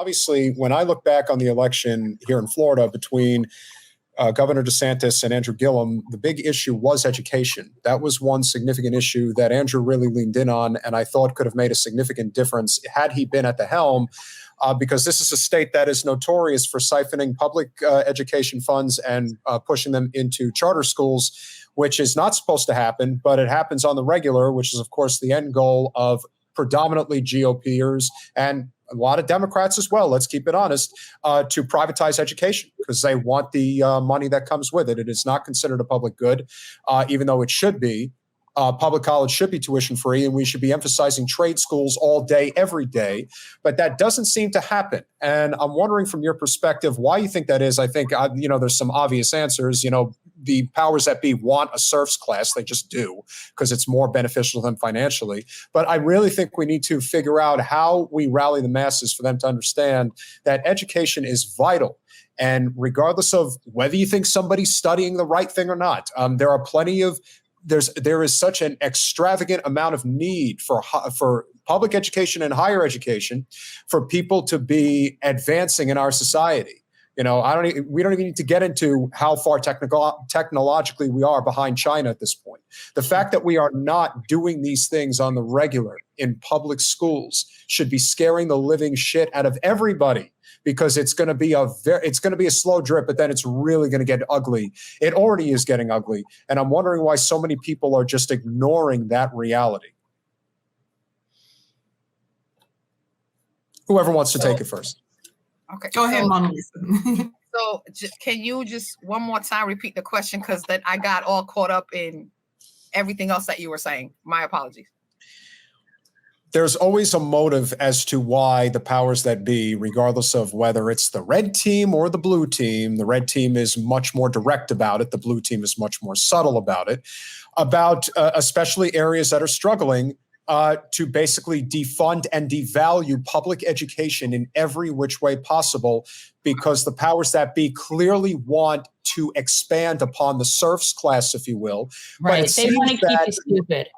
obviously, when I look back on the election here in Florida between Governor DeSantis and Andrew Gillum, the big issue was education. That was one significant issue that Andrew really leaned in on, and I thought could have made a significant difference had he been at the helm, because this is a state that is notorious for siphoning public education funds and pushing them into charter schools, which is not supposed to happen, but it happens on the regular, which is, of course, the end goal of predominantly GOPers and a lot of Democrats as well, let's keep it honest, to privatize education because they want the money that comes with it. It is not considered a public good, even though it should be. Public college should be tuition free, and we should be emphasizing trade schools all day, every day. But that doesn't seem to happen. And I'm wondering from your perspective why you think that is. I think, there's some obvious answers. The powers that be want a serfs class. They just do because it's more beneficial to them financially. But I really think we need to figure out how we rally the masses for them to understand that education is vital. And regardless of whether you think somebody's studying the right thing or not, there are plenty of there is such an extravagant amount of need for public education and higher education for people to be advancing in our society. We don't even need to get into how far technologically we are behind China at this point. The fact that we are not doing these things on the regular in public schools should be scaring the living shit out of everybody, because it's going to be a slow drip, but then it's really going to get ugly. It already is getting ugly, and I'm wondering why so many people are just ignoring that reality. Whoever wants to take it first. Okay, go ahead, Mom Lisa. So can you just one more time repeat the question, because then I got all caught up in everything else that you were saying. My apologies. There's always a motive as to why the powers that be, regardless of whether it's the red team or the blue team, the red team is much more direct about it. The blue team is much more subtle about it, especially areas that are struggling to basically defund and devalue public education in every which way possible, because the powers that be clearly want to expand upon the serfs class, if you will. Right. They want to keep it stupid.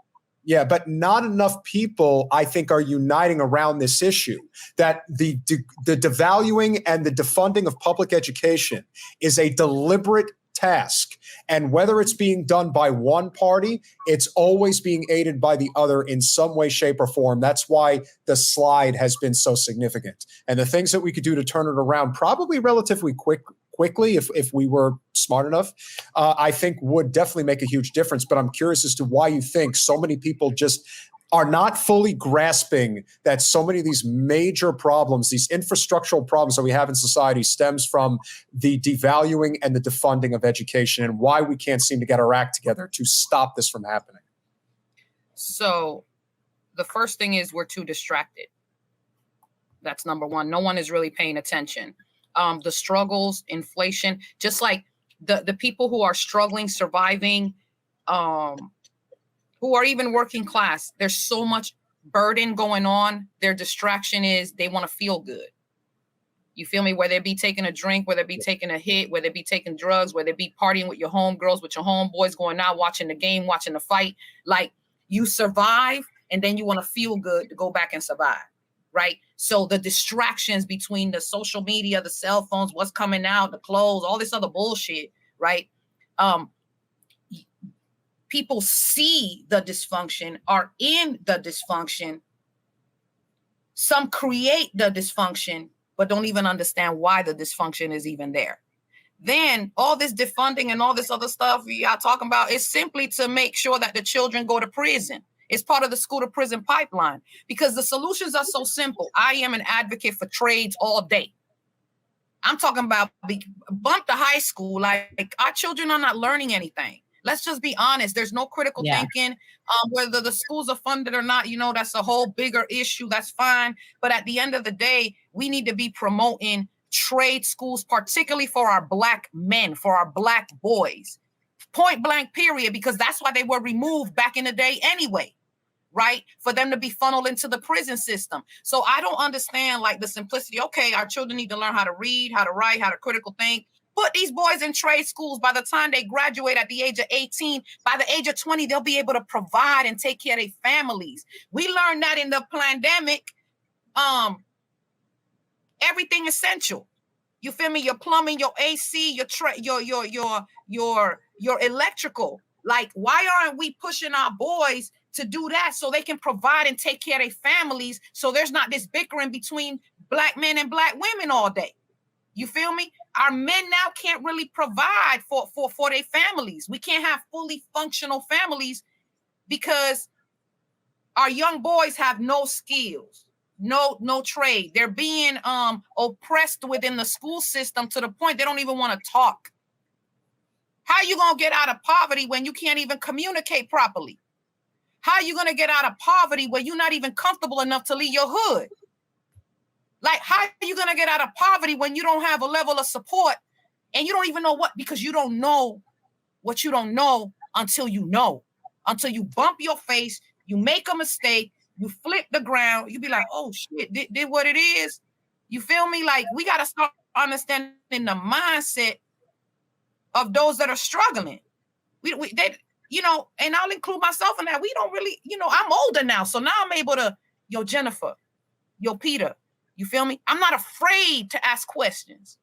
Yeah, but not enough people, I think, are uniting around this issue, that the devaluing and the defunding of public education is a deliberate task. And whether it's being done by one party, it's always being aided by the other in some way, shape, or form. That's why the slide has been so significant. And the things that we could do to turn it around probably relatively quickly, if we were smart enough, I think would definitely make a huge difference. But I'm curious as to why you think so many people just are not fully grasping that so many of these major problems, these infrastructural problems that we have in society, stems from the devaluing and the defunding of education, and why we can't seem to get our act together to stop this from happening. So the first thing is we're too distracted. That's number one. No one is really paying attention. The struggles, inflation, just like the people who are struggling, surviving, who are even working class, there's so much burden going on. Their distraction is they want to feel good. You feel me? Whether it be taking a drink, whether it be taking a hit, whether it be taking drugs, whether it be partying with your homegirls, with your homeboys, going out, watching the game, watching the fight. Like, you survive and then you want to feel good to go back and survive. Right. So the distractions between the social media, the cell phones, what's coming out, the clothes, all this other bullshit. Right. People see the dysfunction, are in the dysfunction. Some create the dysfunction, but don't even understand why the dysfunction is even there. Then all this defunding and all this other stuff y'all talking about is simply to make sure that the children go to prison. It's part of the school to prison pipeline, because the solutions are so simple. I am an advocate for trades all day. I'm talking about bump to high school. Like, our children are not learning anything. Let's just be honest. There's no critical thinking. Whether the schools are funded or not, that's a whole bigger issue. That's fine. But at the end of the day, we need to be promoting trade schools, particularly for our Black men, for our Black boys. Point blank, period, because that's why they were removed back in the day anyway. Right? For them to be funneled into the prison system. So I don't understand the simplicity. Okay, our children need to learn how to read, how to write, how to critical think. Put these boys in trade schools. By the time they graduate at the age of 18, by the age of 20, they'll be able to provide and take care of their families. We learned that in the pandemic. everything essential. You feel me? Your plumbing, your AC, your electrical. Like, why aren't we pushing our boys to do that so they can provide and take care of their families, so there's not this bickering between black men and black women all day? You feel me? Our men now can't really provide for their families. We can't have fully functional families because our young boys have no skills, no trade. They're being oppressed within the school system to the point they don't even want to talk. How are you going to get out of poverty when you can't even communicate properly? How are you going to get out of poverty when you're not even comfortable enough to leave your hood? Like, how are you going to get out of poverty when you don't have a level of support and you don't even know what, because you don't know what you don't know until you know, until you bump your face, you make a mistake, you flip the ground, you be like, oh shit, did what it is. You feel me? Like, we got to start understanding the mindset of those that are struggling. They, you know, and I'll include myself in that. We don't really, you know, I'm older now. So now I'm able to, yo, Jennifer, yo, Peter, you feel me? I'm not afraid to ask questions.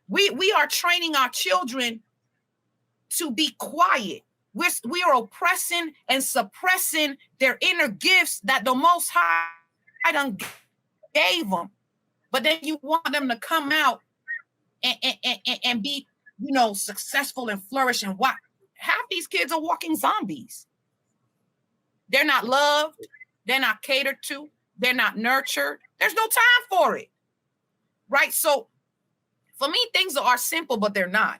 We are training our children to be quiet. We are oppressing and suppressing their inner gifts that the Most High done gave them. But then you want them to come out and be, you know, successful and flourish. And what? Half these kids are walking zombies. They're not loved. They're not catered to. They're not nurtured. There's no time for it. Right? So for me, things are simple, but they're not.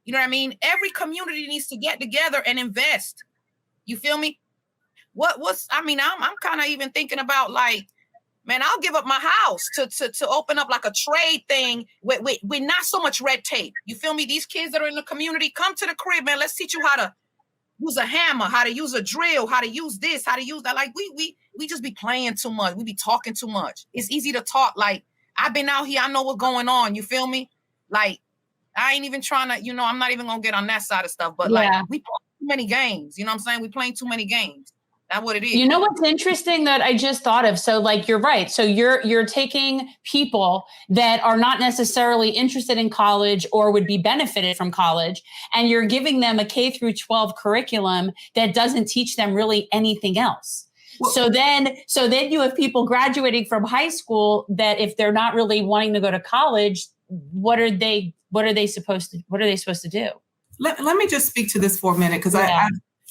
You know what I mean? Every community needs to get together and invest. You feel me? I'm kind of even thinking about, like, man, I'll give up my house to open up like a trade thing with not so much red tape. You feel me? These kids that are in the community, come to the crib, man. Let's teach you how to use a hammer, how to use a drill, how to use this, how to use that. Like, we just be playing too much. We be talking too much. It's easy to talk. Like, I've been out here. I know what's going on. You feel me? Like, I ain't even trying to, you know, I'm not even going to get on that side of stuff. But like, we play too many games. You know what I'm saying? We playing too many games. That's what it is. You know what's interesting that I just thought of? So like, you're right. So you're taking people that are not necessarily interested in college or would be benefited from college, and you're giving them a K through 12 curriculum that doesn't teach them really anything else. Well, so then you have people graduating from high school that, if they're not really wanting to go to college, what are they supposed to do? Let me just speak to this for a minute, because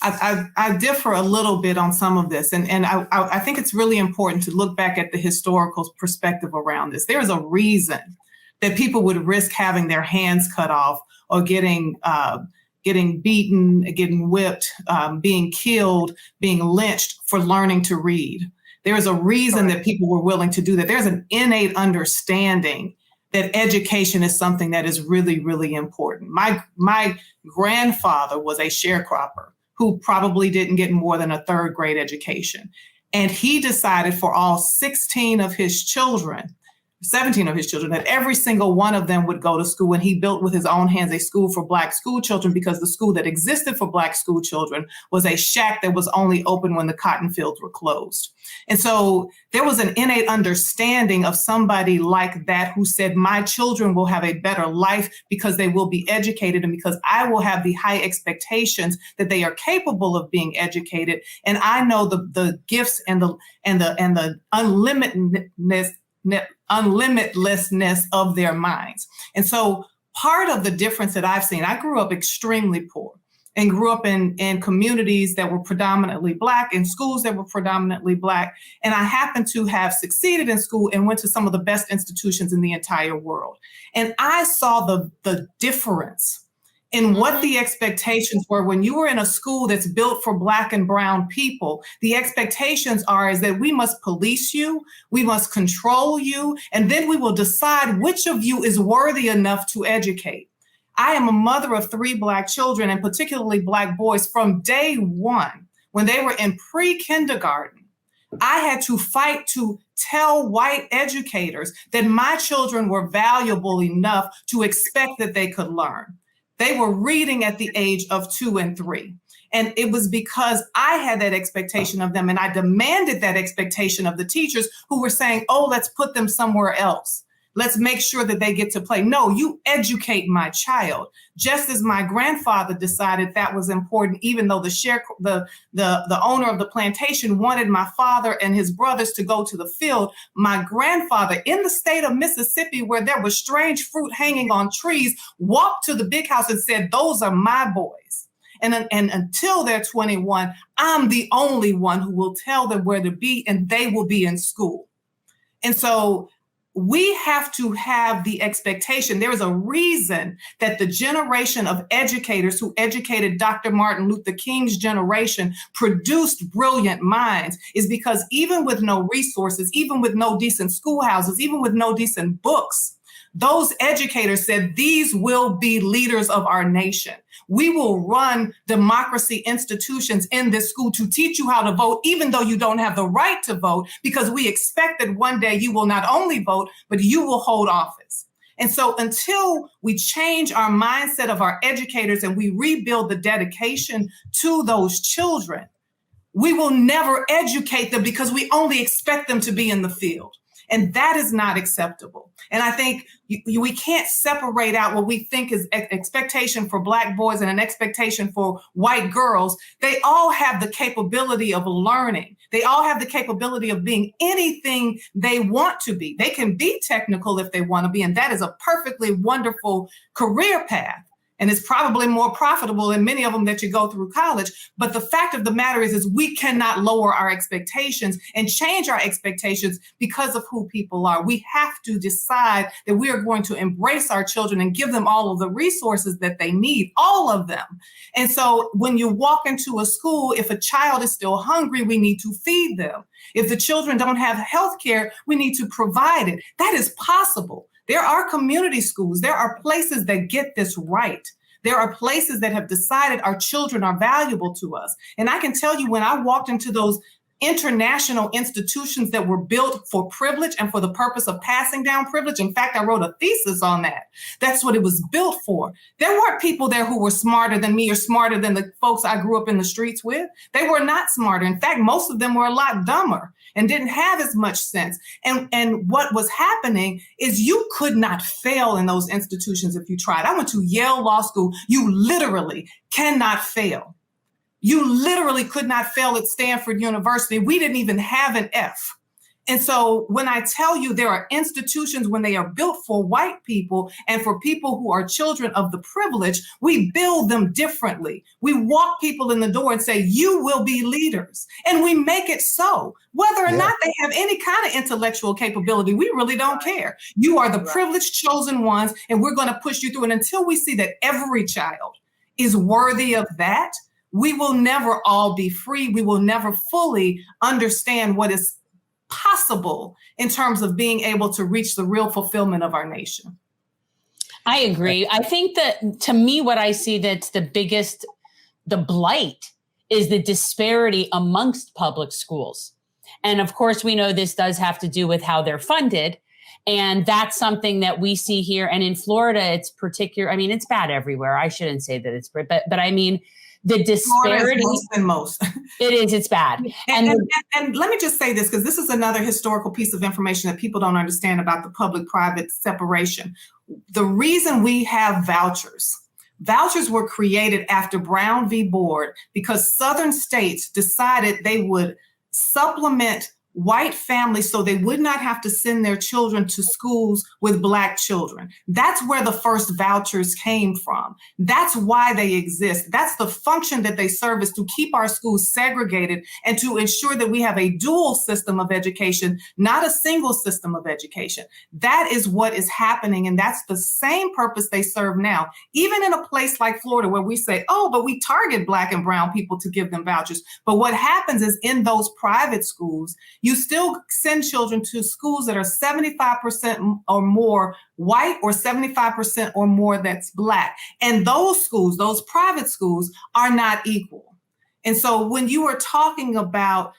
I differ a little bit on some of this. And I think it's really important to look back at the historical perspective around this. There is a reason that people would risk having their hands cut off or getting beaten, getting whipped, being killed, being lynched for learning to read. There is a reason that people were willing to do that. There's an innate understanding that education is something that is really, really important. My grandfather was a sharecropper who probably didn't get more than a third grade education. And he decided for all 17 of his children, that every single one of them would go to school. And he built with his own hands a school for Black school children, because the school that existed for Black school children was a shack that was only open when the cotton fields were closed. And so there was an innate understanding of somebody like that who said, my children will have a better life because they will be educated, and because I will have the high expectations that they are capable of being educated. And I know the gifts and the unlimitlessness of their minds. And so part of the difference that I've seen, I grew up extremely poor and grew up in communities that were predominantly Black, in schools that were predominantly Black. And I happened to have succeeded in school and went to some of the best institutions in the entire world. And I saw the difference in what the expectations were. When you were in a school that's built for Black and brown people, the expectations is that we must police you, we must control you, and then we will decide which of you is worthy enough to educate. I am a mother of 3 Black children, and particularly Black boys. From day one, when they were in pre-kindergarten, I had to fight to tell white educators that my children were valuable enough to expect that they could learn. They were reading at the age of 2 and 3. And it was because I had that expectation of them, and I demanded that expectation of the teachers who were saying, oh, let's put them somewhere else. Let's make sure that they get to play. No, you educate my child. Just as my grandfather decided that was important, even though the owner of the plantation wanted my father and his brothers to go to the field, my grandfather in the state of Mississippi, where there was strange fruit hanging on trees, walked to the big house and said, those are my boys. And until they're 21, I'm the only one who will tell them where to be, and they will be in school. And so we have to have the expectation. There is a reason that the generation of educators who educated Dr. Martin Luther King's generation produced brilliant minds, is because even with no resources, even with no decent schoolhouses, even with no decent books, those educators said, these will be leaders of our nation. We will run democracy institutions in this school to teach you how to vote, even though you don't have the right to vote, because we expect that one day you will not only vote, but you will hold office. And so until we change our mindset of our educators and we rebuild the dedication to those children, we will never educate them because we only expect them to be in the field. And that is not acceptable. And I think we can't separate out what we think is expectation for Black boys and an expectation for white girls. They all have the capability of learning. They all have the capability of being anything they want to be. They can be technical if they want to be, and that is a perfectly wonderful career path. And it's probably more profitable than many of them that you go through college. But the fact of the matter is we cannot lower our expectations and change our expectations because of who people are. We have to decide that we are going to embrace our children and give them all of the resources that they need, all of them. And so when you walk into a school, if a child is still hungry, we need to feed them. If the children don't have health care, we need to provide it. That is possible. There are community schools. There are places that get this right. There are places that have decided our children are valuable to us. And I can tell you, when I walked into those international institutions that were built for privilege and for the purpose of passing down privilege. In fact, I wrote a thesis on that. That's what it was built for. There weren't people there who were smarter than me or smarter than the folks I grew up in the streets with. They were not smarter. In fact, most of them were a lot dumber and didn't have as much sense. And what was happening is you could not fail in those institutions if you tried. I went to Yale Law School. You literally cannot fail. You literally could not fail at Stanford University. We didn't even have an F. And so when I tell you there are institutions, when they are built for white people and for people who are children of the privilege, we build them differently. We walk people in the door and say, you will be leaders. And we make it so. Whether or not they have any kind of intellectual capability, we really don't care. You are the privileged chosen ones, and we're going to push you through. And until we see that every child is worthy of that, we will never all be free. We will never fully understand what is possible in terms of being able to reach the real fulfillment of our nation. I agree. I think that, to me, what I see that's the biggest, the blight is the disparity amongst public schools. And of course, we know this does have to do with how they're funded. And that's something that we see here. And in Florida, it's particular. I mean, it's bad everywhere. I shouldn't say that it's, but I mean, the disparity. Worse than most. It is. It's bad. And let me just say this, because this is another historical piece of information that people don't understand about the public-private separation. The reason we have vouchers were created after Brown v. Board because Southern states decided they would supplement white families so they would not have to send their children to schools with Black children. That's where the first vouchers came from. That's why they exist. That's the function that they serve, is to keep our schools segregated and to ensure that we have a dual system of education, not a single system of education. That is what is happening. And that's the same purpose they serve now. Even in a place like Florida, where we say, oh, but we target Black and brown people to give them vouchers. But what happens is, in those private schools, you still send children to schools that are 75% or more white or 75% or more that's Black. And those schools, those private schools, are not equal. And so when you are talking about,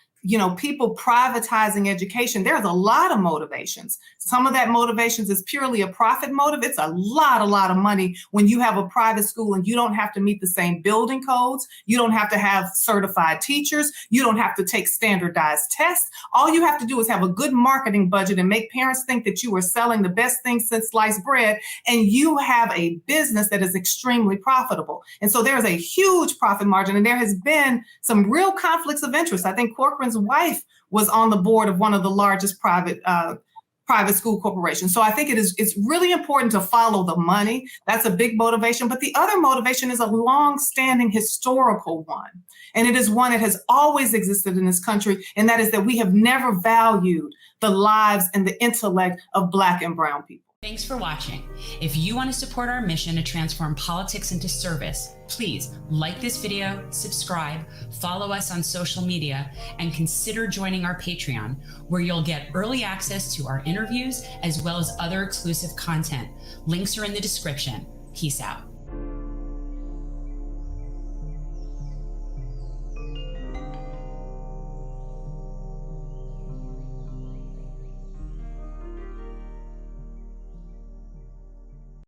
people privatizing education, there's a lot of motivations. Some of that motivations is purely a profit motive. It's a lot of money when you have a private school and you don't have to meet the same building codes. You don't have to have certified teachers. You don't have to take standardized tests. All you have to do is have a good marketing budget and make parents think that you are selling the best thing since sliced bread, and you have a business that is extremely profitable. And so there is a huge profit margin, and there has been some real conflicts of interest. I think Corcoran's wife was on the board of one of the largest private school corporations. So I think it's really important to follow the money. That's a big motivation. But the other motivation is a long-standing historical one. And it is one that has always existed in this country. And that is that we have never valued the lives and the intellect of Black and brown people. Thanks for watching. If you want to support our mission to transform politics into service, please like this video, subscribe, follow us on social media, and consider joining our Patreon, where you'll get early access to our interviews as well as other exclusive content. Links are in the description. Peace out.